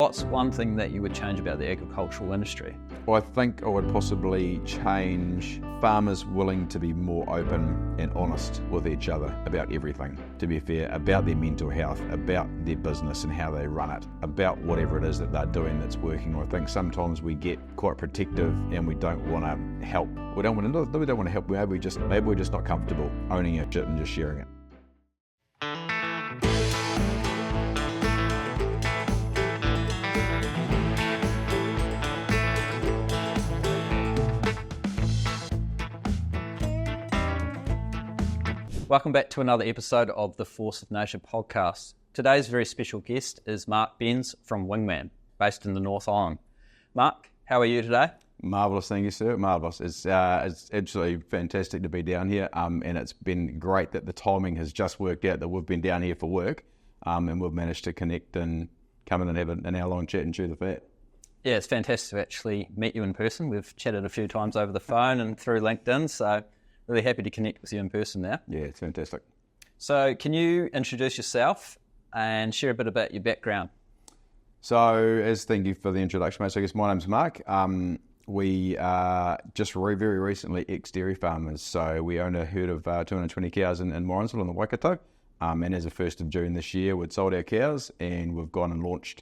what's one thing that you would change about the agricultural industry? Well, I think I would possibly change farmers willing to be more open and honest with each other about everything, to be fair, about their mental health, about their business and how they run it, about whatever it is that they're doing that's working. I think sometimes we get quite protective and we don't want to help. We don't want to help. Maybe we're just not comfortable owning our shit and just sharing it. Welcome back to another episode of the Force of Nature podcast. Today's very special guest is Mark Benz from Wingman, based in the North Island. Mark, how are you today? Marvellous, thank you, sir. Marvellous. It's absolutely fantastic to be down here, and it's been great that the timing has just worked out that we've been down here for work, and we've managed to connect and come in and have an hour-long chat and chew the fat. Yeah, it's fantastic to actually meet you in person. We've chatted a few times over the phone and through LinkedIn, so really happy to connect with you in person now. Yeah, it's fantastic. So can you introduce yourself and share a bit about your background? So, thank you for the introduction, mate. So I guess my name's Mark. We are just very recently ex-dairy farmers. So we own a herd of 220 cows in Morrinsville in the Waikato. And as of 1st of June this year, we'd sold our cows and we've gone and launched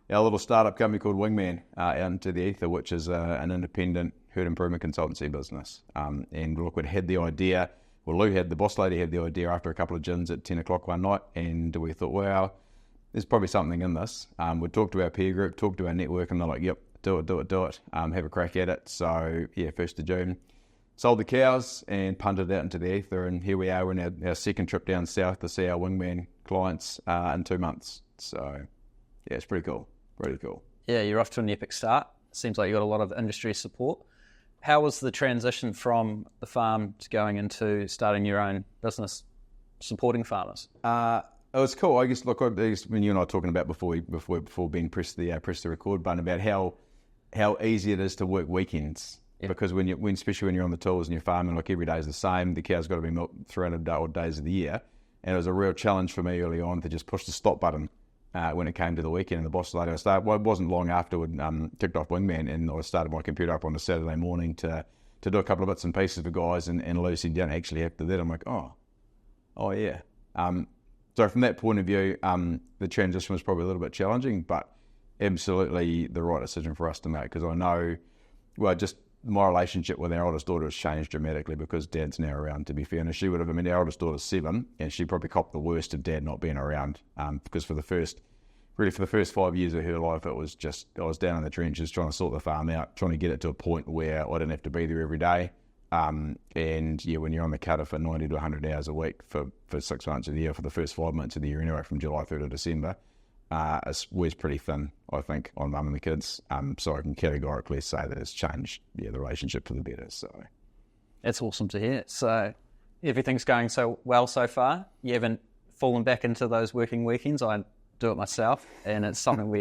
our little startup company called Wingman out into the ether, which is an independent herd improvement consultancy business. And look, we'd had the idea, well, the boss lady had the idea after a couple of gins at 10 o'clock one night, and we thought, well, there's probably something in this. We talked to our peer group, talked to our network, and they're like, yep, do it, have a crack at it. So yeah, 1st of June, sold the cows and punted it out into the ether, and here we are. We're in our second trip down south to see our Wingman clients in 2 months. So yeah, it's pretty cool. Really cool. Yeah, you're off to an epic start. Seems like you got a lot of industry support. How was the transition from the farm to going into starting your own business, supporting farmers? It was cool. I guess when you and I were talking about before Ben pressed the record button about how easy it is to work weekends. Yeah. Because especially when you're on the tools and you're farming, like every day is the same. The cow's got to be milked 300 odd days of the year, and it was a real challenge for me early on to just push the stop button. When it came to the weekend, and the boss lady, it wasn't long after we'd kicked off Wingman, and I started my computer up on a Saturday morning to do a couple of bits and pieces for guys, and Lucy didn't actually have to do that. I'm like, oh yeah. So from that point of view, the transition was probably a little bit challenging, but absolutely the right decision for us to make, because I know, well, just my relationship with our oldest daughter has changed dramatically because Dad's now around, to be fair. And she would have, our oldest daughter's 7, and she probably copped the worst of Dad not being around, because for the first 5 years of her life, it was just, I was down in the trenches trying to sort the farm out, trying to get it to a point where I didn't have to be there every day. And yeah, when you're on the cutter for 90 to 100 hours a week for 6 months of the year, for the first 5 months of the year anyway, from July through to December, it was pretty thin, I think, on mum and the kids. So I can categorically say that it's changed, the relationship for the better. So that's awesome to hear. So everything's going so well so far. You haven't fallen back into those working weekends. I do it myself, and it's something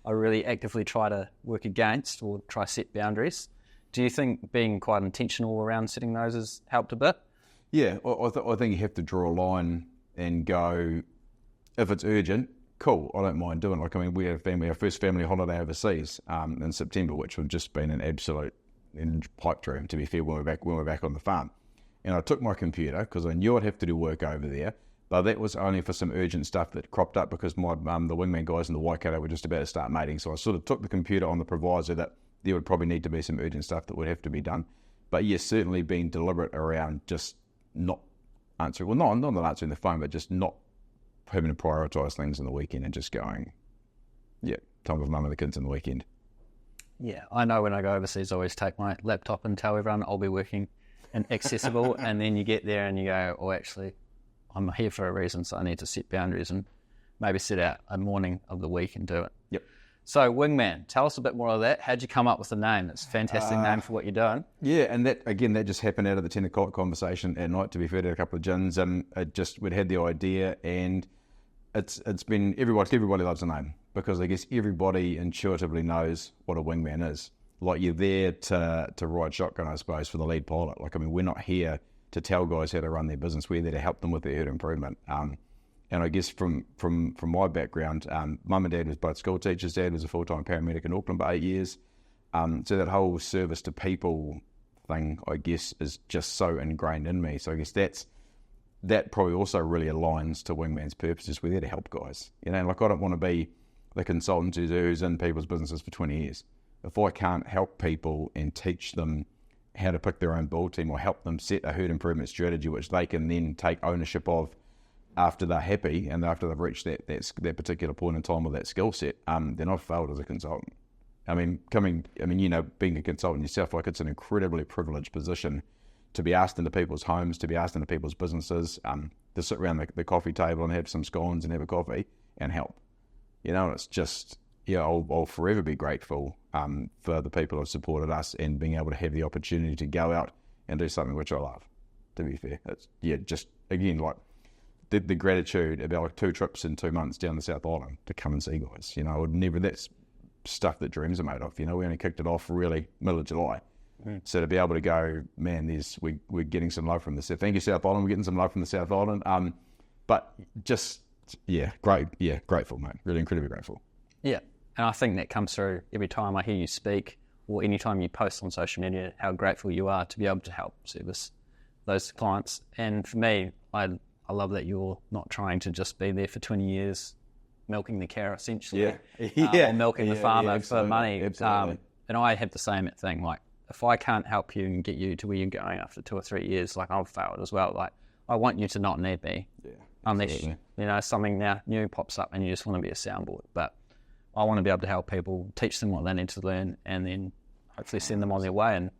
I really actively try to work against or try set boundaries. Do you think being quite intentional around setting those has helped a bit? Yeah, I think you have to draw a line and go, if it's urgent, cool, I don't mind doing it. We had our first family holiday overseas in September, which would just been an absolute pipe dream, to be fair, when we're back on the farm. And I took my computer, because I knew I'd have to do work over there, but that was only for some urgent stuff that cropped up, because the Wingman guys in the Waikato were just about to start mating. So I sort of took the computer on the proviso that there would probably need to be some urgent stuff that would have to be done. But yes, certainly being deliberate around just not answering, well, not answering the phone, but just not having to prioritise things in the weekend and just going, yeah, time with mum and the kids in the weekend. Yeah, I know when I go overseas, I always take my laptop and tell everyone I'll be working and accessible, and then you get there and you go, oh, actually, I'm here for a reason, so I need to set boundaries and maybe set out a morning of the week and do it. Yep. So Wingman, tell us a bit more of that. How'd you come up with the name? It's a fantastic name for what you're doing. Yeah, and that just happened out of the 10 o'clock conversation at night, to be fair, to a couple of gins, and we'd had the idea, and it's been, everybody loves a name, because I guess everybody intuitively knows what a wingman is. Like, you're there to ride shotgun, I suppose, for the lead pilot. We're not here to tell guys how to run their business. We're there to help them with their herd improvement. I guess from my background, mum and dad was both school teachers. Dad was a full-time paramedic in Auckland for 8 years. So that whole service to people thing, I guess, is just so ingrained in me. So I guess that probably also really aligns to Wingman's purposes. We're there to help guys. You know, like I don't want to be the consultant who's in people's businesses for 20 years. If I can't help people and teach them how to pick their own bull team or help them set a herd improvement strategy, which they can then take ownership of after they're happy and after they've reached that particular point in time with that skill set, then I've failed as a consultant. I mean, being a consultant yourself, like it's an incredibly privileged position to be asked into people's homes, to be asked into people's businesses, to sit around the coffee table and have some scones and have a coffee and help. You know, it's just, I'll forever be grateful for the people who've supported us and being able to have the opportunity to go out and do something which I love, to be fair. It's, just, again, like the gratitude about like 2 trips in 2 months down the South Island to come and see guys. You know, I would never, that's stuff that dreams are made of. You know, we only kicked it off really middle of July. So to be able to go, man, we're getting some love from the South. Thank you, South Island. We're getting some love from the South Island. But just, grateful, mate. Really incredibly grateful. Yeah, and I think that comes through every time I hear you speak or any time you post on social media, how grateful you are to be able to help service those clients. And for me, I love that you're not trying to just be there for 20 years milking the cow, essentially, or milking the farmer for money. Absolutely. And I have the same thing. Like, if I can't help you and get you to where you're going after 2 or 3 years, like I've failed as well. Like, I want you to not need me, unless something now new pops up and you just want to be a soundboard. But I want to be able to help people, teach them what they need to learn, and then hopefully send them on their way and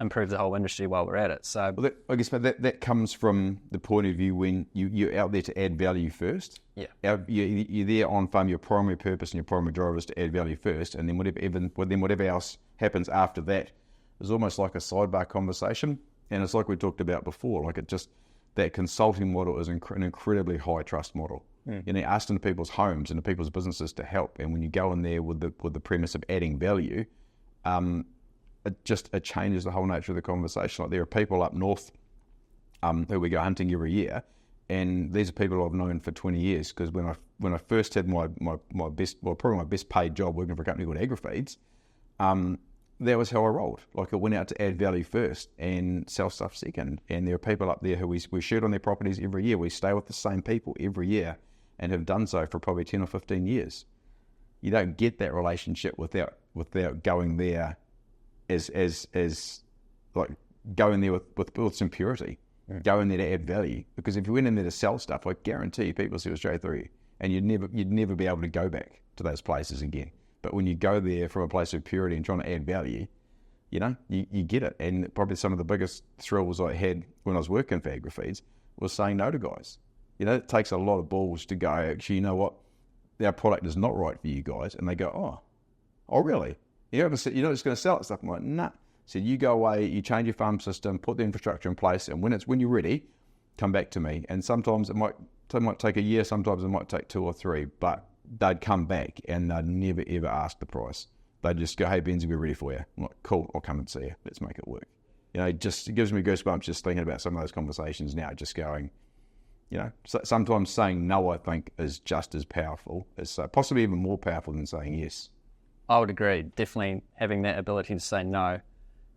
improve the whole industry while we're at it. So, I guess that comes from the point of view when you're out there to add value first. Yeah, you're there on farm. Your primary purpose and your primary driver is to add value first, and then whatever else happens after that is almost like a sidebar conversation. And it's like we talked about before. Like that consulting model is an incredibly high trust model. You know, asked into people's homes, into people's businesses to help, and when you go in there with the premise of adding value, it changes the whole nature of the conversation. Like there are people up north who we go hunting every year, and these are people I've known for 20 years. Because when I first had my best paid job working for a company called AgriFeeds, that was how I rolled. Like I went out to add value first and sell stuff second. And there are people up there who we shoot on their properties every year. We stay with the same people every year and have done so for probably 10 or 15 years. You don't get that relationship without going there as like going there with some purity, go in there to add value. Because if you went in there to sell stuff, I guarantee you people see straight through you, and you'd never be able to go back to those places again. But when you go there from a place of purity and trying to add value, you know, you get it. And probably some of the biggest thrills I had when I was working for AgriFeeds was saying no to guys. You know, it takes a lot of balls to go, actually, you know what, our product is not right for you guys. And they go, oh really? You're not just going to sell it stuff? I'm like, nah. So you go away, you change your farm system, put the infrastructure in place, and when you're ready, come back to me. And sometimes it might take a year, sometimes it might take 2 or 3, but they'd come back and they'd never ever ask the price. They'd just go, hey Benzie, we're ready for you. I'm like, cool, I'll come and see you. Let's make it work. You know, it gives me goosebumps just thinking about some of those conversations now, just going, you know, sometimes saying no, I think, is just as powerful, as possibly even more powerful than saying yes. I would agree. Definitely having that ability to say no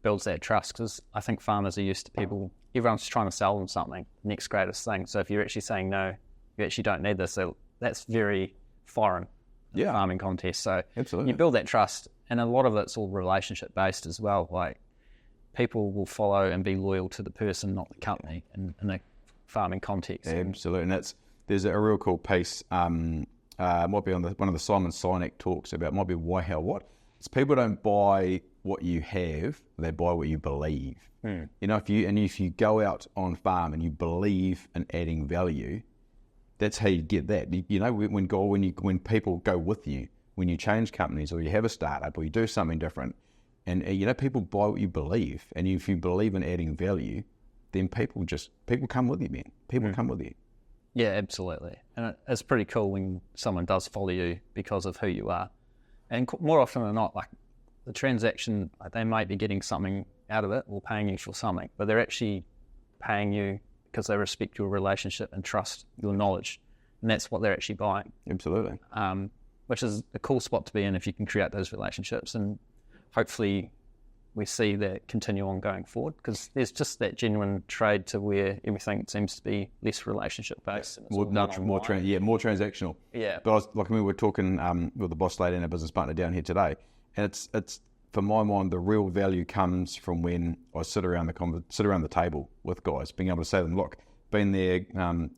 builds that trust, because I think farmers are used to everyone's trying to sell them something, next greatest thing. So if you're actually saying no, you actually don't need this, so that's very foreign in farming context. So absolutely, you build that trust, and a lot of it's all relationship based as well. Like people will follow and be loyal to the person, not the company, in a farming context. Absolutely, and there's a real cool piece. Might be on one of the Simon Sinek talks about, might be Why, How, What. It's people don't buy what you have, they buy what you believe. You know, if you go out on farm and you believe in adding value, that's how you get that. You know, when people go with you, when you change companies or you have a startup or you do something different, and you know, people buy what you believe, and if you believe in adding value, then people come with you, man. People come with you. Yeah, absolutely. And it's pretty cool when someone does follow you because of who you are. And more often than not, like the transaction, like they might be getting something out of it or paying you for something, but they're actually paying you because they respect your relationship and trust your knowledge. and that's what they're actually buying. Absolutely. Which is a cool spot to be in if you can create those relationships, and hopefully we see that continue on going forward, because there's just that genuine trade to where everything seems to be less relationship based. More transactional. Yeah. But we were talking with the boss lady and a business partner down here today, and it's for my mind, the real value comes from when I sit around the table with guys, being able to say to them, look, been there,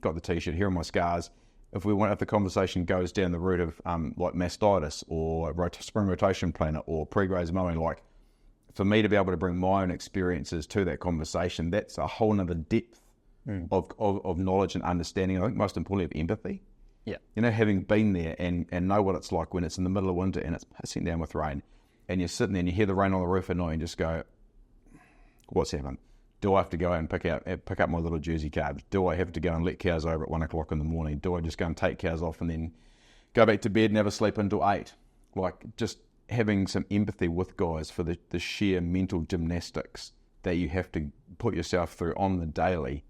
got the t-shirt, here are my scars. If the conversation goes down the route of like mastitis or spring rotation planner or pre-graze mowing, like for me to be able to bring my own experiences to that conversation, that's a whole nother depth of knowledge and understanding. I think most importantly of empathy. Yeah. You know, having been there and know what it's like when it's in the middle of winter and it's pissing down with rain, and you're sitting there and you hear the rain on the roof at night and just go, what's happened? Do I have to go out and pick up my little Jersey calves? Do I have to go and let cows over at 1 o'clock in the morning? Do I just go and take cows off and then go back to bed, never sleep until 8? Like, just having some empathy with guys for the sheer mental gymnastics that you have to put yourself through on the daily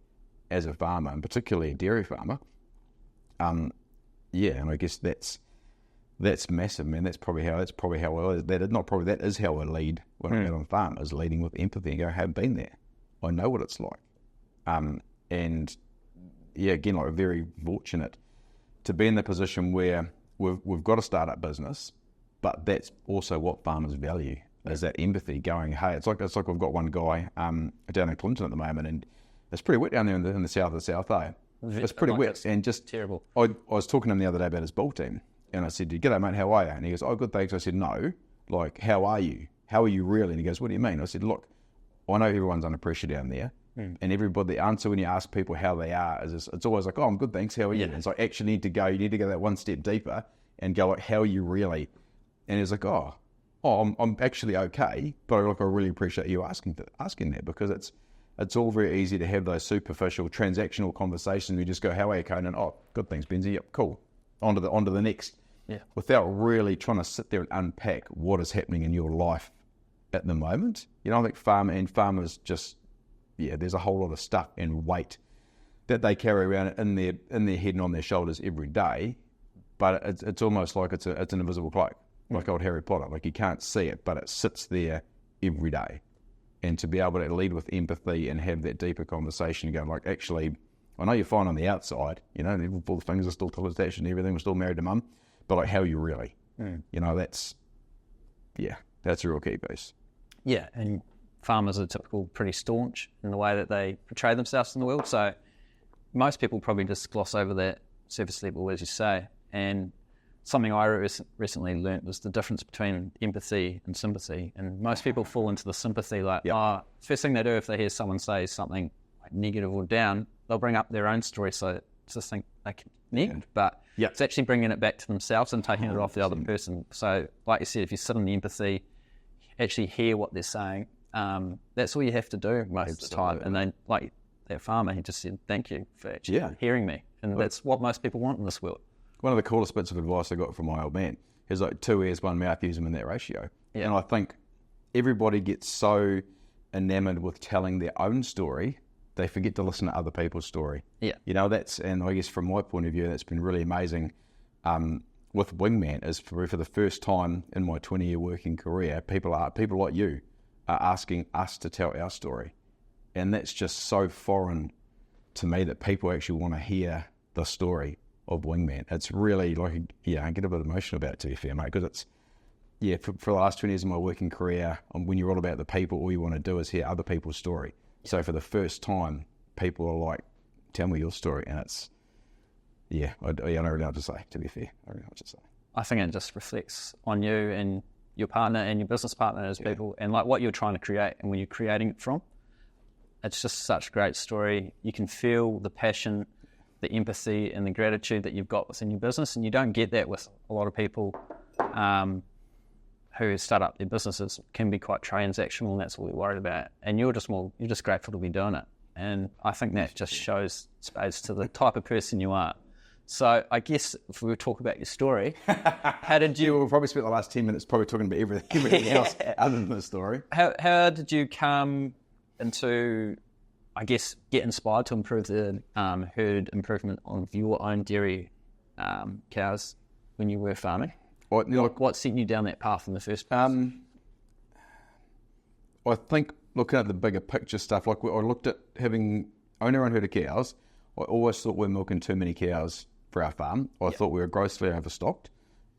as a farmer, and particularly a dairy farmer. And I guess that's massive, man. That is how I lead when I'm out on farm, is leading with empathy and go, I have been there. I know what it's like. Again, like very fortunate to be in the position where we've got a startup business, but that's also what farmers value, is that empathy, going, hey, it's like we've got one guy down in Clinton at the moment, and it's pretty wet down there in the south of the South, eh? It's pretty wet and just terrible. I was talking to him the other day about his bull team, and I said, g'day mate, how are you? And he goes, oh, good, thanks. I said, no, like, how are you? How are you really? And he goes, what do you mean? I said, look, I know everyone's under pressure down there, and everybody, the answer when you ask people how they are is it's always like, oh, I'm good, thanks, how are you? And it's like, actually you need to go that one step deeper and go like, how are you really? And he's like, oh, I'm actually okay, but I really appreciate you asking that, because it's all very easy to have those superficial transactional conversations. We just go, how are you, Conan? Oh, good, thanks, Benzie. Yep, cool. On to the next. Yeah. Without really trying to sit there and unpack what is happening in your life at the moment. You know, I think farmers just, there's a whole lot of stuff and weight that they carry around in their head and on their shoulders every day, but it's almost like it's an invisible cloak, like old Harry Potter. Like, you can't see it, but it sits there every day. And to be able to lead with empathy and have that deeper conversation and go, like, actually, I know you're fine on the outside, you know, all the fingers are still attached and everything, we're still married to mum, but like, how are you really? You know, that's a real key piece. Yeah, and farmers are typical pretty staunch in the way that they portray themselves in the world. So most people probably just gloss over that surface level, as you say. And something I recently learnt was the difference between empathy and sympathy. And most people fall into the sympathy, like, first thing they do if they hear someone say something like negative or down, they'll bring up their own story, so it's just think they can connect. But it's actually bringing it back to themselves and taking it off the other person. So like you said, if you sit in the empathy, actually hear what they're saying, that's all you have to do most of the time. And then, like that farmer, he just said, thank you for actually hearing me. And that's what most people want in this world. One of the coolest bits of advice I got from my old man is like 2 ears, 1 mouth, use them in that ratio. Yeah. And I think everybody gets so enamored with telling their own story, they forget to listen to other people's story. Yeah. You know, and I guess from my point of view, that's been really amazing with Wingman, is for the first time in my 20-year working career, people like you are asking us to tell our story. And that's just so foreign to me, that people actually want to hear the story of Wingman. It's really like, I get a bit emotional about it, to be fair, mate, because it's, for the last 20 years of my working career, when you're all about the people, all you want to do is hear other people's story. So for the first time, people are like, tell me your story. And it's, I don't really know what to say, to be fair. I don't know what to say. I think it just reflects on you and your partner and your business partner as people, and like what you're trying to create and where you're creating it from. It's just such a great story. You can feel the passion, the empathy and the gratitude that you've got within your business, and you don't get that with a lot of people who start up their businesses. It can be quite transactional, and that's what we're worried about. And you're just grateful to be doing it. And I think that just shows space to the type of person you are. So I guess if we were talk about your story, how did you... We'll probably spend the last 10 minutes probably talking about everything else other than the story. How did you come into, I guess, get inspired to improve the herd improvement of your own dairy cows when you were farming? Look, What sent you down that path in the first place? I think looking at the bigger picture stuff, like I looked at having owning our own herd of cows, I always thought we were milking too many cows for our farm. I thought we were grossly overstocked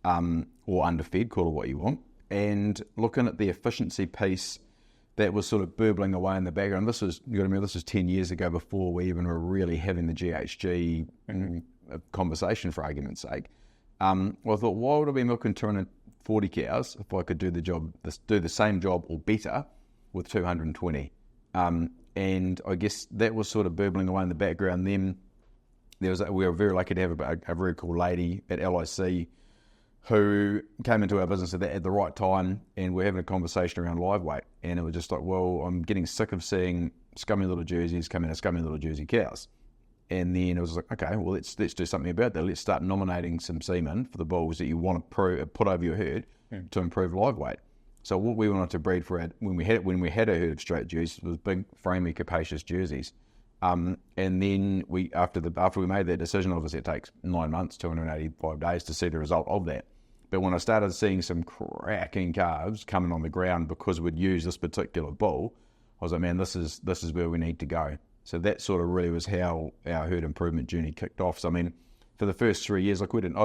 or underfed, call it what you want. And looking at the efficiency piece that was sort of burbling away in the background, this was 10 years ago before we even were really having the GHG conversation, for argument's sake. Well, I thought, why would I be milking 240 cows if I could do the same job or better with 220? And I guess that was sort of burbling away in the background. Then we were very lucky to have a very cool lady at LIC who came into our business at the right time, and we're having a conversation around live weight. And it was just like, well, I'm getting sick of seeing scummy little jerseys come in as scummy little Jersey cows. And then it was like, okay, well, let's do something about that. Let's start nominating some semen for the bulls that you want to put over your herd to improve live weight. So what we wanted to breed for when we had a herd of straight jerseys was big, framey, capacious jerseys. And then after we made that decision, obviously it takes 9 months, 285 days to see the result of that. But when I started seeing some cracking calves coming on the ground because we'd use this particular bull, I was like, man, this is where we need to go. So that sort of really was how our herd improvement journey kicked off. So I mean, for the first 3 years, like I didn't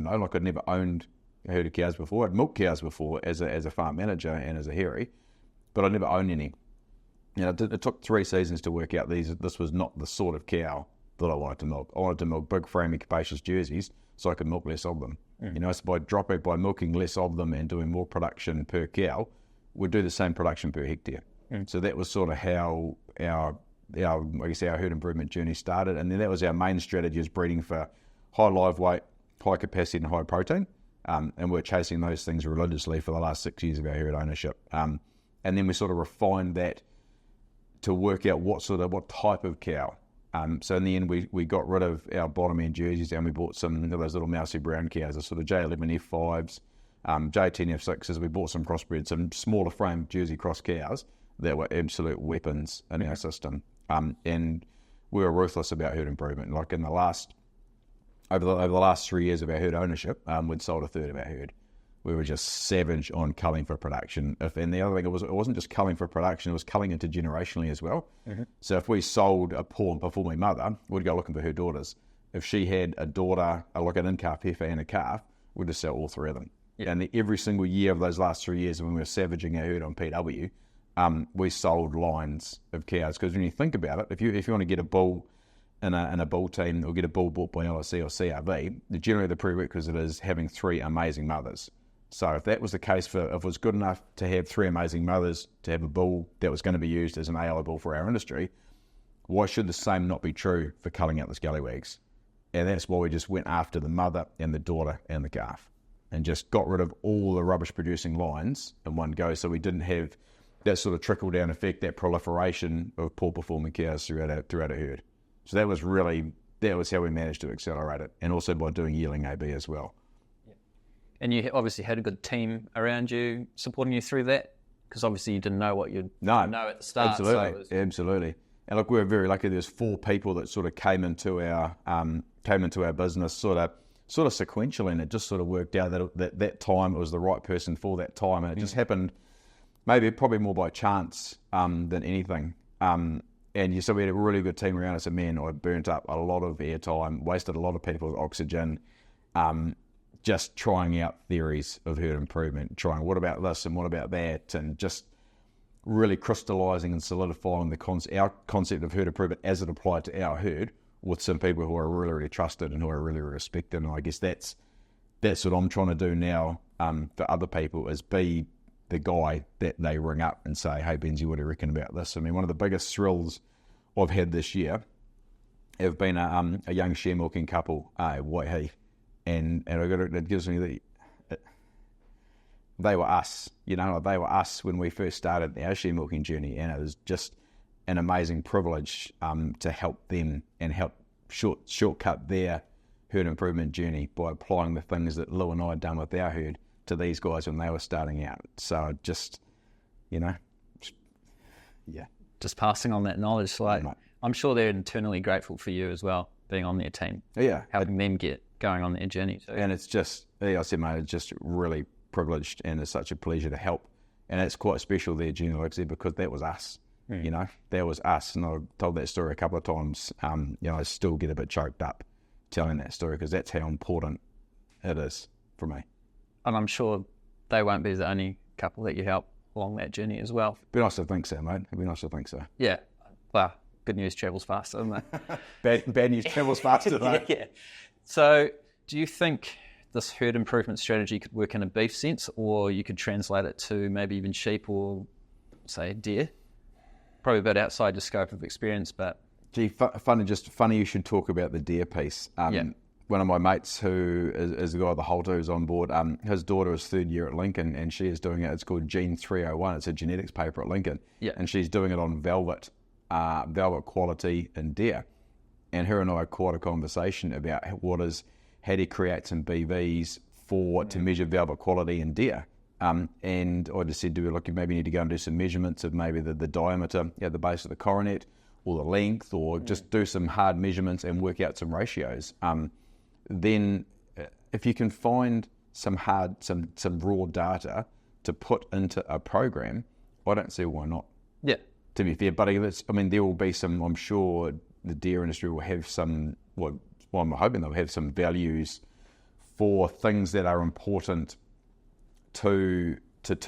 know. Like I'd never owned a herd of cows before. I'd milked cows before as a farm manager and as a hairy, but I'd never owned any. It took 3 seasons to work out this was not the sort of cow that I wanted to milk. I wanted to milk big, framey, capacious jerseys so I could milk less of them. So by milking less of them and doing more production per cow, we'd do the same production per hectare. So that was sort of how our herd improvement journey started. And then that was our main strategy, is breeding for high live weight, high capacity and high protein. And we're chasing those things religiously for the last 6 years of our herd ownership. And then we sort of refined that to work out what type of cow. So in the end, we got rid of our bottom end jerseys and we bought some of those little mousy brown cows, the sort of J11 F5s, J10 F6s. We bought some crossbred, some smaller frame Jersey cross cows that were absolute weapons in our system. And we were ruthless about herd improvement. Like over the last 3 years of our herd ownership, we'd sold a third of our herd. We were just savage on culling for production. And the other thing, it wasn't just culling for production, it was culling intergenerationally as well. So if we sold a poor and performing mother, we'd go looking for her daughters. If she had a daughter, like an in-calf heifer and a calf, we'd just sell all 3 of them. And every single year of those last 3 years when we were savaging our herd on PW, we sold lines of cows. Because when you think about it, if you want to get a bull in a bull team or get a bull bought by LIC or CRV, generally the prerequisite is having 3 amazing mothers. So if that was the case, if it was good enough to have 3 amazing mothers to have a bull that was going to be used as an AI bull for our industry, why should the same not be true for culling out the scallywags? And that's why we just went after the mother and the daughter and the calf and just got rid of all the rubbish producing lines in one go, so we didn't have that sort of trickle down effect, that proliferation of poor performing cows throughout a herd. So that was how we managed to accelerate it, and also by doing yearling AB as well. And you obviously had a good team around you supporting you through that, because obviously you didn't know what you'd know at the start. Absolutely. And look, we were very lucky. There's 4 people that sort of came into our business sort of sequentially, and it just sort of worked out that time it was the right person for that time, and it just happened probably more by chance than anything. So we had a really good team around us, and man, I burnt up a lot of airtime, wasted a lot of people's oxygen, just trying out theories of herd improvement, trying what about this and what about that, and just really crystallising and solidifying our concept of herd improvement as it applied to our herd with some people who are really, really trusted and who are really, really respected. And I guess that's what I'm trying to do now for other people, is be the guy that they ring up and say, hey, Benzie, what do you reckon about this? I mean, one of the biggest thrills I've had this year have been a young share milking couple at Whiteheath. And it gives me they were us, they were us when we first started our share milking journey, and it was just an amazing privilege to help them and help shortcut their herd improvement journey by applying the things that Lou and I had done with our herd to these guys when they were starting out. So just passing on that knowledge. I'm sure they're internally grateful for you as well, being on their team. Yeah. Helping them get going on their journey too. And it's just, I said, mate, it's just really privileged, and it's such a pleasure to help. And it's quite special there, Gina, like I said, because that was us. You know, that was us. And I've told that story a couple of times. You know, I still get a bit choked up telling that story because that's how important it is for me. And I'm sure they won't be the only couple that you help along that journey as well. It'd be nice to think so, mate. It'd be nice to think so. Yeah. Well, good news travels faster, doesn't it? Bad news travels faster, though. Yeah. So do you think this herd improvement strategy could work in a beef sense, or you could translate it to maybe even sheep or, say, deer? Probably a bit outside your scope of experience, but... Gee, funny you should talk about the deer piece. One of my mates who is the guy with the halter who's on board, his daughter is third year at Lincoln, and she is doing it. It's called Gene 301. It's a genetics paper at Lincoln. Yeah. And she's doing it on velvet quality in deer. And her and I had quite a conversation about how do you create some BVs to measure velvet quality in deer. And I just said to her, look, you maybe need to go and do some measurements of maybe the diameter at the base of the coronet, or the length, or just do some hard measurements and work out some ratios. Then if you can find some raw data to put into a program, I don't see why not. Yeah. To be fair, but there will be some, I'm sure the deer industry will have some, well, I'm hoping they'll have some values for things that are important to two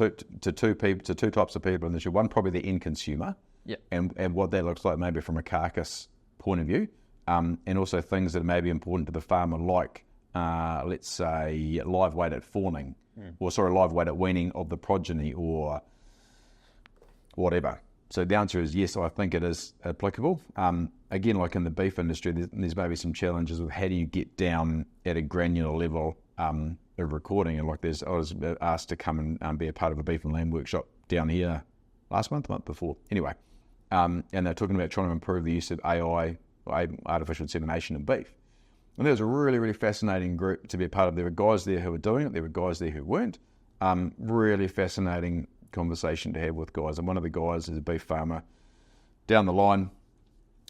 types of people in this. One, probably the end consumer, and what that looks like maybe from a carcass point of view, and also things that may be important to the farmer, like let's say live weight at fawning, live weight at weaning of the progeny, or whatever. So the answer is yes, I think it is applicable. Again, like in the beef industry, there's maybe some challenges with how do you get down at a granular level of recording. And like I was asked to come and be a part of a beef and lamb workshop down here last month, the month before. Anyway, and they're talking about trying to improve the use of AI, artificial insemination in beef. And there was a really, really fascinating group to be a part of. There were guys there who were doing it. There were guys there who weren't. Really fascinating conversation to have with guys. And one of the guys is a beef farmer down the line,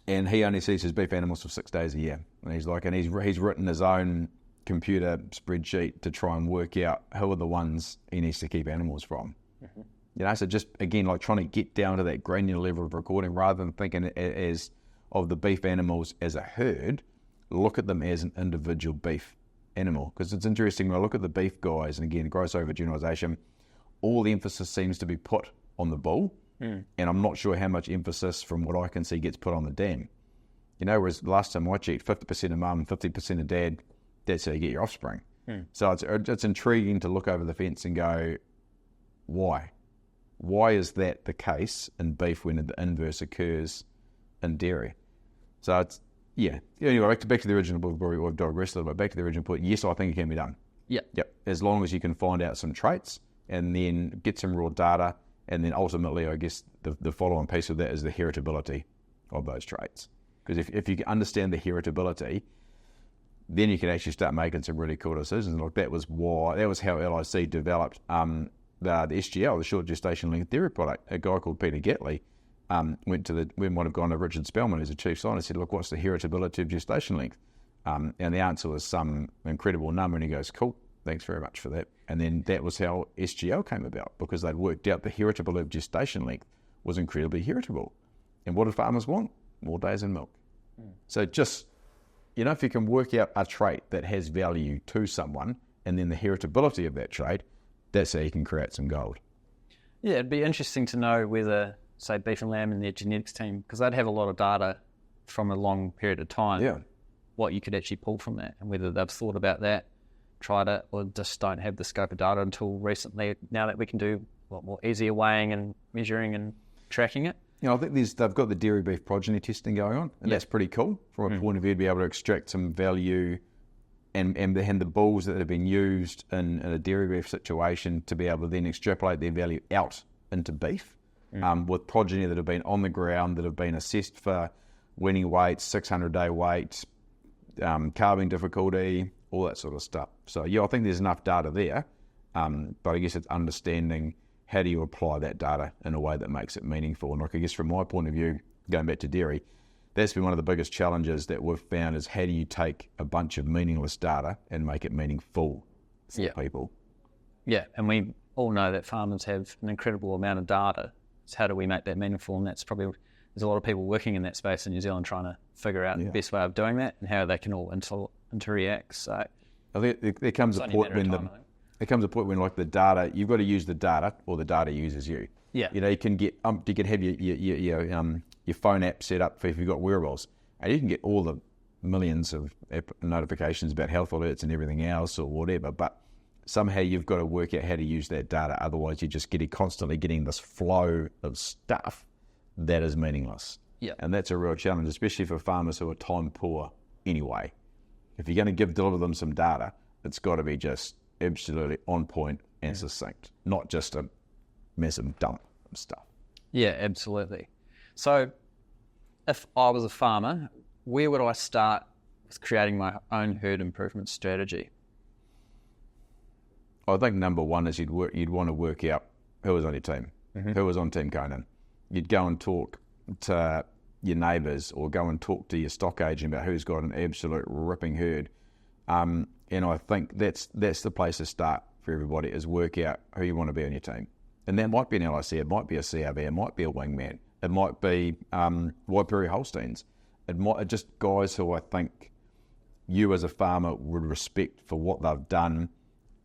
and he only sees his beef animals for 6 days a year. And he's written his own computer spreadsheet to try and work out who are the ones he needs to keep animals from. Mm-hmm. You know, so just again, like trying to get down to that granular level of recording rather than thinking as of the beef animals as a herd, look at them as an individual beef animal. Because it's interesting when I look at the beef guys, and again, gross overgeneralization, all the emphasis seems to be put on the bull, and I'm not sure how much emphasis from what I can see gets put on the dam. You know, whereas last time I checked, 50% of mum, 50% of dad, that's how you get your offspring. So it's intriguing to look over the fence and go, why? Why is that the case in beef when the inverse occurs in dairy? So it's, yeah. Anyway, back to the original, we've digressed a little bit, back to the original point. Yes, I think it can be done. Yep. As long as you can find out some traits and then get some raw data, and then ultimately, I guess, the follow-on piece of that is the heritability of those traits. Because if you understand the heritability, then you can actually start making some really cool decisions. Like that was how LIC developed the SGL, the short gestation length dairy product. A guy called Peter Gatley we might have gone to Richard Spellman, who's a chief scientist, said, look, what's the heritability of gestation length? And the answer was some incredible number, and he goes, cool, thanks very much for that. And then that was how SGL came about, because they'd worked out the heritability of gestation length was incredibly heritable. And what did farmers want? More days in milk. So just, if you can work out a trait that has value to someone, and then the heritability of that trait, that's how you can create some gold. Yeah, it'd be interesting to know whether, say, beef and lamb and their genetics team, because they'd have a lot of data from a long period of time, what you could actually pull from that, and whether they've thought about that, tried it, or just don't have the scope of data until recently, now that we can do a lot more easier weighing and measuring and tracking it. I think they've got the dairy beef progeny testing going on, and that's pretty cool from a point of view to be able to extract some value and the bulls that have been used in a dairy beef situation to be able to then extrapolate their value out into beef with progeny that have been on the ground, that have been assessed for weaning weight, 600-day weight, calving difficulty, all that sort of stuff. So, I think there's enough data there, but I guess it's understanding how do you apply that data in a way that makes it meaningful. And I guess from my point of view, going back to dairy, that's been one of the biggest challenges that we've found is how do you take a bunch of meaningless data and make it meaningful for people? Yeah, and we all know that farmers have an incredible amount of data. So how do we make that meaningful? And that's probably, there's a lot of people working in that space in New Zealand trying to figure out the best way of doing that and how they can all interact. So I think there comes a point when like the data, you've got to use the data or the data uses you. Yeah. You know, you can have your phone app set up for if you've got wearables, and you can get all the millions of notifications about health alerts and everything else or whatever, but somehow you've got to work out how to use that data. Otherwise, you're just constantly getting this flow of stuff that is meaningless. Yeah. And that's a real challenge, especially for farmers who are time poor anyway. If you're going to deliver them some data, it's got to be just absolutely on point and succinct, not just a massive dump of stuff. Yeah, absolutely. So if I was a farmer, where would I start with creating my own herd improvement strategy? I think number one is you'd want to work out who was on your team, who was on Team Conan. You'd go and talk to your neighbours or go and talk to your stock agent about who's got an absolute ripping herd. And I think that's the place to start for everybody, is work out who you want to be on your team. And that might be an LIC, it might be a CRV, it might be a Wingman, it might be Waipiri Holsteins. It might just guys who I think you as a farmer would respect for what they've done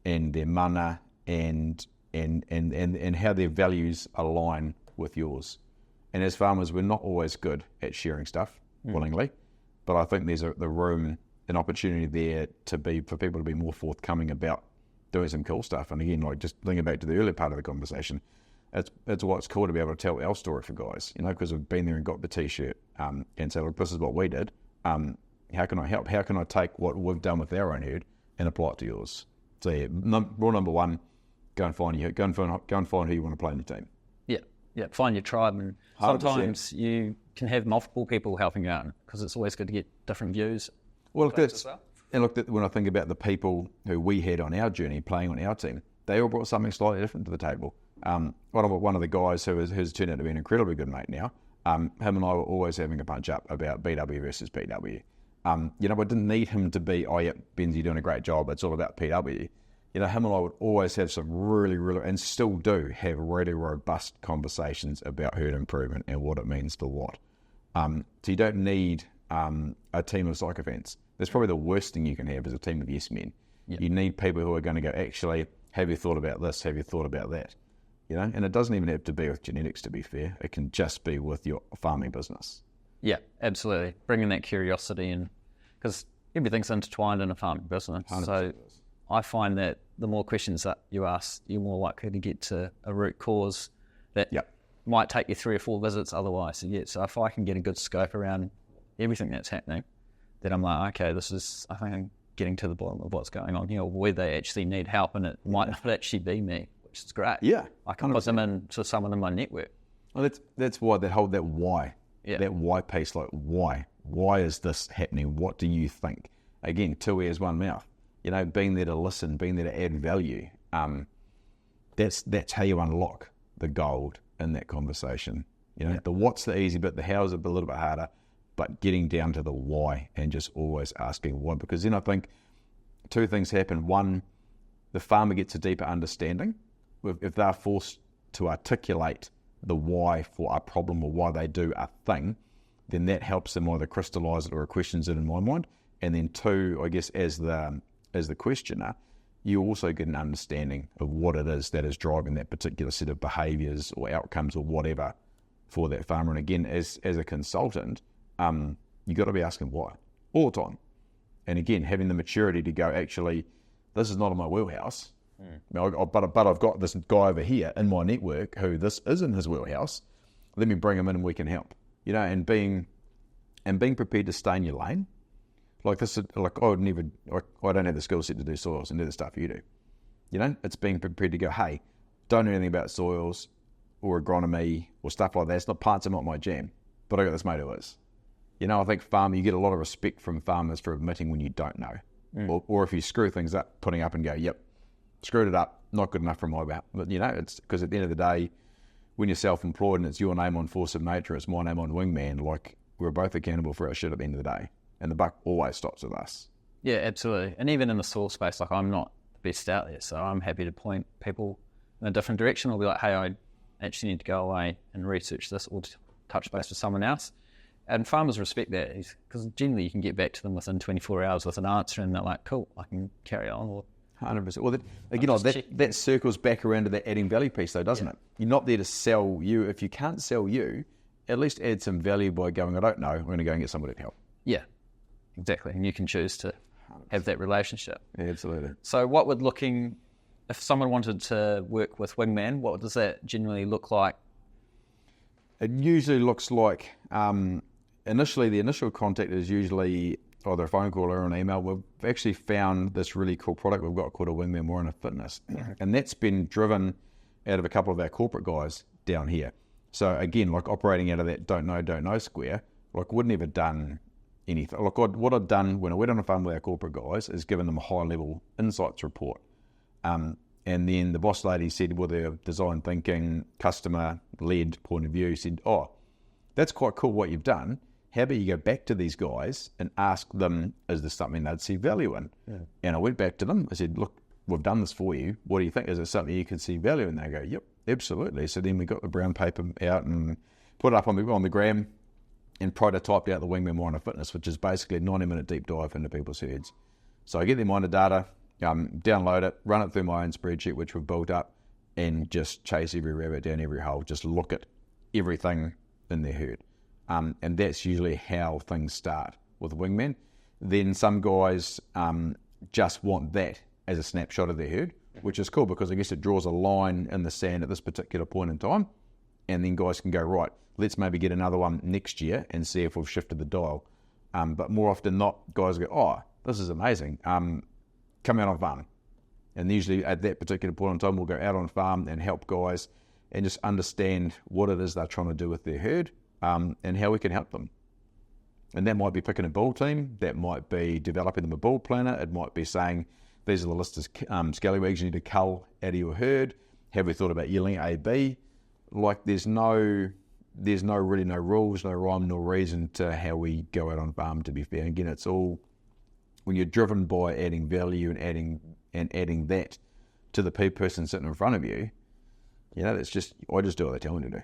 and their mana and how their values align with yours. And as farmers, we're not always good at sharing stuff willingly, but I think there's the room, an opportunity there for people to be more forthcoming about doing some cool stuff. And again, like just thinking back to the earlier part of the conversation, it's what's cool to be able to tell our story for guys, because we've been there and got the t-shirt and say, look, this is what we did. How can I help? How can I take what we've done with our own herd and apply it to yours? So yeah, rule number one, go and find who you want to play in your team. Yeah, find your tribe, and 100%. Sometimes you can have multiple people helping out because it's always good to get different views. Well, when I think about the people who we had on our journey playing on our team, they all brought something slightly different to the table. One of the guys who's turned out to be an incredibly good mate now, him and I were always having a punch up about BW versus PW. I didn't need him to be, Ben's, you're doing a great job, it's all about PW. Him and I would always have some really, and still do have really robust conversations about herd improvement and what it means for what. So you don't need a team of sycophants. That's probably the worst thing you can have is a team of yes men. Yep. You need people who are going to go, actually, have you thought about this? Have you thought about that? And it doesn't even have to be with genetics, to be fair. It can just be with your farming business. Yeah, absolutely. Bringing that curiosity in, because everything's intertwined in a farming business. 100%. So I find that the more questions that you ask, you're more likely to get to a root cause that might take you 3 or 4 visits otherwise. So if I can get a good scope around everything that's happening, then I'm like, okay, I think I'm getting to the bottom of what's going on here, or where they actually need help, and it might not actually be me, which is great. Yeah. I can put them into someone in my network. Well, that's why that why. Yeah. That why piece, like why? Why is this happening? What do you think? Again, 2 ears, 1 mouth. Being there to listen, being there to add value. That's how you unlock the gold in that conversation. The what's the easy bit, the how's a little bit harder, but getting down to the why and just always asking why. Because then I think 2 things happen. One, the farmer gets a deeper understanding. If they're forced to articulate the why for a problem or why they do a thing, then that helps them either crystallise it or questions it in my mind. And then 2, I guess, as the questioner, you also get an understanding of what it is that is driving that particular set of behaviours or outcomes or whatever for that farmer. And again, as a consultant, you've got to be asking why all the time. And again, having the maturity to go, actually, this is not in my wheelhouse. But I've got this guy over here in my network who this is in his wheelhouse. Let me bring him in and we can help. And being prepared to stay in your lane. Like this, like I don't have the skill set to do soils and do the stuff you do. It's being prepared to go, hey, don't know anything about soils or agronomy or stuff like that. It's not parts of not my jam, but I got this mate who is. I think you get a lot of respect from farmers for admitting when you don't know, or if you screw things up, putting up and go, yep, screwed it up, not good enough for my about. But it's because at the end of the day, when you're self-employed and it's your name on Force of Nature, it's my name on Wingman. Like we're both accountable for our shit at the end of the day. And the buck always stops with us. Yeah, absolutely. And even in the soil space, like I'm not the best out there, so I'm happy to point people in a different direction or be like, hey, I actually need to go away and research this or touch base with someone else. And farmers respect that because generally you can get back to them within 24 hours with an answer and they're like, cool, I can carry on. Or 100%. Well, that circles back around to that adding value piece though, doesn't it? You're not there to sell you. If you can't sell you, at least add some value by going, I don't know, I'm going to go and get somebody to help. Yeah, exactly. And you can choose to have that relationship. Yeah, absolutely. So if someone wanted to work with Wingman, what does that generally look like? It usually looks like, initially, the initial contact is usually either a phone call or an email. We've actually found this really cool product we've got called a Wingman More in a Fitness. And that's been driven out of a couple of our corporate guys down here. So again, like operating out of that don't know square, like wouldn't have done anything. Like what I'd done when I went on a farm with our corporate guys is given them a high level insights report. And then the boss lady said, with their design thinking, customer led point of view, said, oh, that's quite cool what you've done. How about you go back to these guys and ask them, is this something they'd see value in? Yeah. And I went back to them. I said, look, we've done this for you. What do you think? Is it something you can see value in? They go, yep, absolutely. So then we got the brown paper out and put it up on the gram and prototyped out the Wingman More in a Fitness, which is basically a 90-minute deep dive into people's herds. So I get their minder data, download it, run it through my own spreadsheet, which we've built up, and just chase every rabbit down every hole. Just look at everything in their herd. And that's usually how things start with Wingman. Then some guys just want that as a snapshot of their herd, which is cool because I guess it draws a line in the sand at this particular point in time. And then guys can go, right, let's maybe get another one next year and see if we've shifted the dial. But more often than not, guys go, oh, this is amazing. Come out on farm. And usually at that particular point in time, we'll go out on farm and help guys and just understand what it is they're trying to do with their herd and how we can help them. And that might be picking a bull team. That might be developing them a bull planner. It might be saying, these are the list of scallywags you need to cull out of your herd. Have we thought about yielding A/B? Like there's really no rules, no rhyme, no reason to how we go out on farm, to be fair. Again, it's all when you're driven by adding value and adding that to the person sitting in front of you, that's just, I just do what they tell me to do.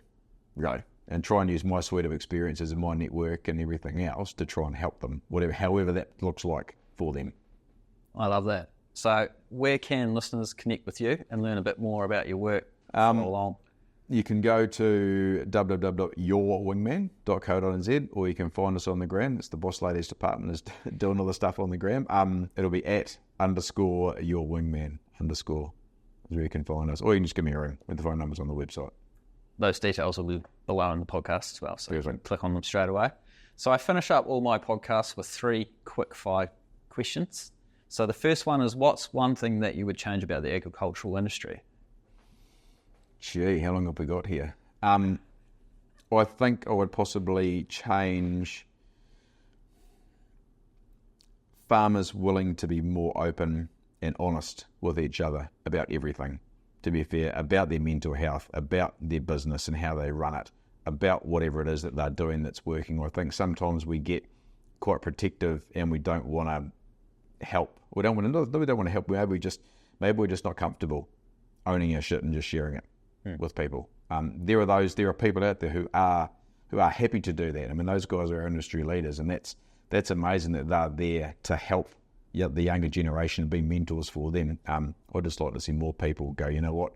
Really. And try and use my suite of experiences and my network and everything else to try and help them, however that looks like for them. I love that. So where can listeners connect with you and learn a bit more about your work along? You can go to www.yourwingman.co.nz or you can find us on the gram. It's the boss lady's department is doing all the stuff on the gram. It'll be @_yourwingman_ is where you can find us. Or you can just give me a ring with the phone numbers on the website. Those details will be below in the podcast as well, so you can click on them straight away. So I finish up all my podcasts with 3 quick 5 questions. So the first one is, what's one thing that you would change about the agricultural industry? Gee, how long have we got here? I think I would possibly change farmers willing to be more open and honest with each other about everything, to be fair, about their mental health, about their business and how they run it, about whatever it is that they're doing that's working. I think sometimes we get quite protective and we don't want to help. We don't want to help. Maybe we're just not comfortable owning our shit and just sharing it with people. There are people out there who are happy to do that. I mean, those guys are our industry leaders, and that's amazing that they're there to help the younger generation, be mentors for them. I'd just like to see more people go, you know what,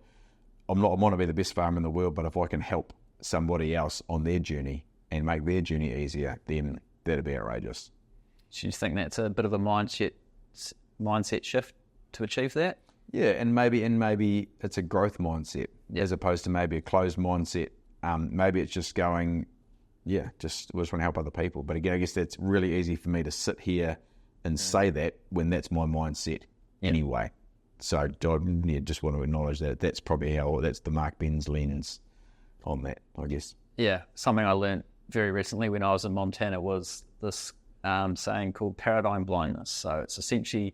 I want to be the best farmer in the world, but if I can help somebody else on their journey and make their journey easier, then that'd be outrageous. Do you think that's a bit of a mindset shift to achieve that? Yeah, and maybe it's a growth mindset as opposed to maybe a closed mindset. Maybe it's just going, we just want to help other people. But again, I guess that's really easy for me to sit here and say that when that's my mindset anyway. So I just want to acknowledge that that's probably that's the Mark Benz lens on that, I guess. Yeah, something I learned very recently when I was in Montana was this saying called paradigm blindness. So it's essentially,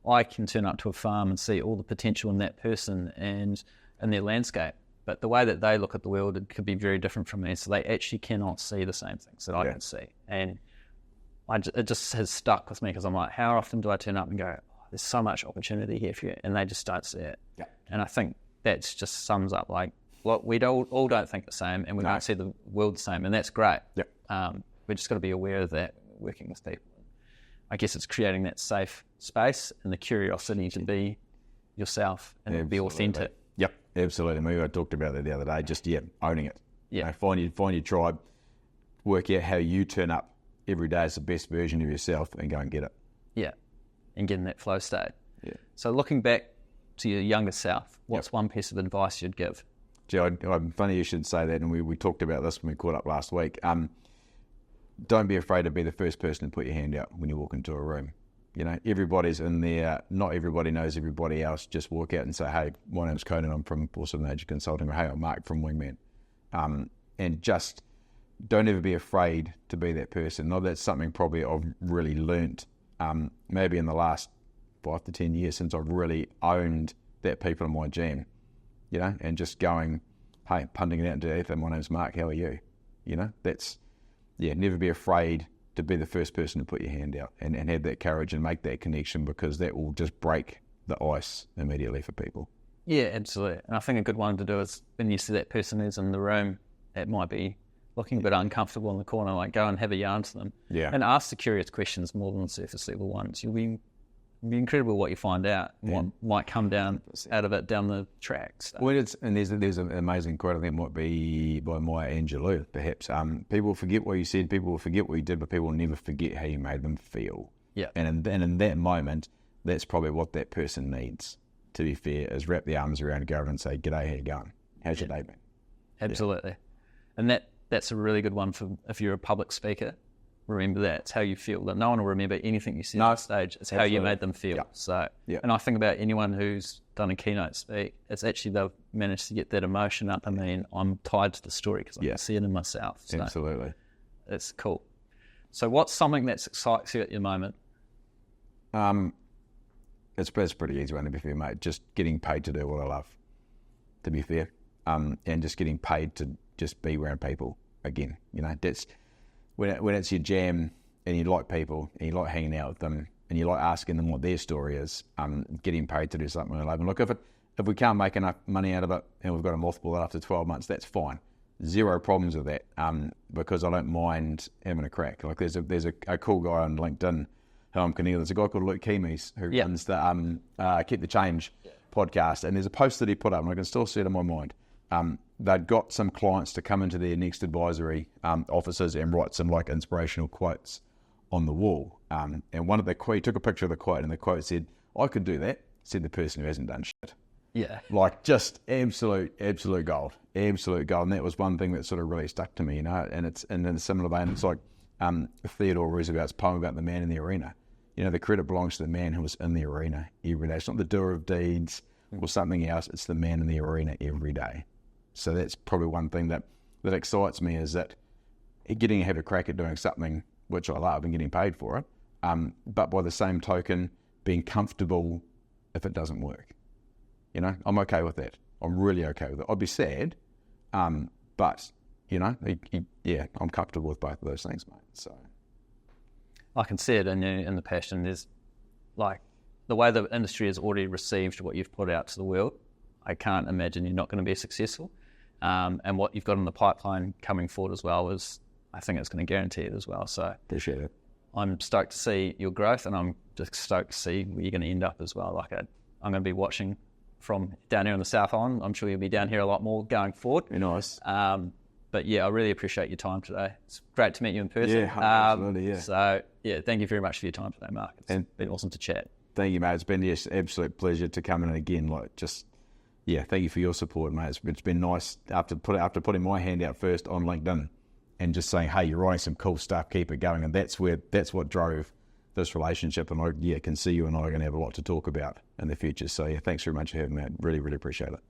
I can turn up to a farm and see all the potential in that person and in their landscape. but the way that they look at the world, it could be very different from me. So they actually cannot see the same things that I can see. And it just has stuck with me because I'm like, how often do I turn up and go, oh, there's so much opportunity here for you, and they just don't see it. Yeah. And I think that just sums up like, well, we all don't think the same, and we don't see the world the same, and that's great. Yep. We just got to be aware of that working with people. I guess it's creating that safe space and the curiosity to be yourself and be authentic. Yep, absolutely. I talked about that the other day. Just owning it. Yeah. Find your tribe. Work out how you turn up every day as the best version of yourself, and go and get it. Yeah, and get in that flow state. Yeah. So looking back to your younger self, what's one piece of advice you'd give? Gee, I'm funny you should say that, and we talked about this when we caught up last week. Don't be afraid to be the first person to put your hand out when you walk into a room. You know, everybody's in there. Not everybody knows everybody else. Just walk out and say, hey, my name's Conan. I'm from Awesome Nature Consulting. Or, hey, I'm Mark from Wingman. And just don't ever be afraid to be that person. Now, that's something probably I've really learnt maybe in the last 5 to 10 years since I've really owned that people in my jam, you know, and just going, hey, punting it out into the ether. My name's Mark. How are you? You know, that's, never be afraid to be the first person to put your hand out and have that courage and make that connection, because that will just break the ice immediately for people. Yeah, absolutely. And I think a good one to do is when you see that person who's in the room that might be looking a bit uncomfortable in the corner, like go and have a yarn to them. Yeah. And ask the curious questions more than the surface level ones. It'll be incredible what you find out, and what might come down out of it down the tracks. So. Well, there's an amazing quote, I think it might be by Maya Angelou, perhaps. People forget what you said, people will forget what you did, but people will never forget how you made them feel. Yeah. And in that moment, that's probably what that person needs, to be fair, is wrap the arms around Gavin and say, g'day, how you going? How's your day been? Absolutely. Yeah. And that's a really good one for if you're a public speaker. Remember that. It's how you feel. That no one will remember anything you said on stage. It's how you made them feel. Yep. So, and I think about anyone who's done a keynote speak, it's actually they've managed to get that emotion up. I mean, I'm tied to the story because I can see it in myself. So absolutely. It's cool. So what's something that excites you at your moment? It's a pretty easy one, to be fair, mate. Just getting paid to do what I love, to be fair. And just getting paid to just be around people again. You know, that's when it's your jam and you like people and you like hanging out with them and you like asking them what their story is, getting paid to do something I love. And look, if we can't make enough money out of it and we've got to multiple it after 12 months, that's fine. Zero problems with that, because I don't mind having a crack. Like there's a cool guy on LinkedIn who I'm connected. There's a guy called Luke Keemies who runs the Keep the Change podcast, and there's a post that he put up, and I can still see it in my mind. They'd got some clients to come into their next advisory offices and write some like inspirational quotes on the wall. And one of the he took a picture of the quote, and the quote said, "I could do that," said the person who hasn't done shit. Yeah. Like just absolute gold. Absolute gold. And that was one thing that sort of really stuck to me, you know, and it's in a similar vein, it's like Theodore Roosevelt's poem about the man in the arena. You know, the credit belongs to the man who was in the arena every day. It's not the doer of deeds or something else. It's the man in the arena every day. So that's probably one thing that excites me, is that getting to have a crack at doing something which I love and getting paid for it, but by the same token, being comfortable if it doesn't work. You know, I'm okay with that. I'm really okay with it. I'd be sad, but, you know, I'm comfortable with both of those things, mate. So I can see it in you, in the passion. There's like the way the industry has already received what you've put out to the world. I can't imagine you're not going to be successful. And what you've got in the pipeline coming forward as well I think it's going to guarantee it as well. So appreciate it. I'm stoked to see your growth, and I'm just stoked to see where you're going to end up as well. Like I'm going to be watching from down here on the South Island. I'm sure you'll be down here a lot more going forward. Very nice. But yeah, I really appreciate your time today. It's great to meet you in person. Yeah, absolutely, yeah. So yeah, thank you very much for your time today, Mark. It's been awesome to chat. Thank you, mate. It's been an absolute pleasure to come in again. Thank you for your support, mate. It's been nice after putting my hand out first on LinkedIn and just saying, hey, you're writing some cool stuff, keep it going. And that's what drove this relationship. And I can see you and I are going to have a lot to talk about in the future. So yeah, thanks very much for having me. I really, really appreciate it.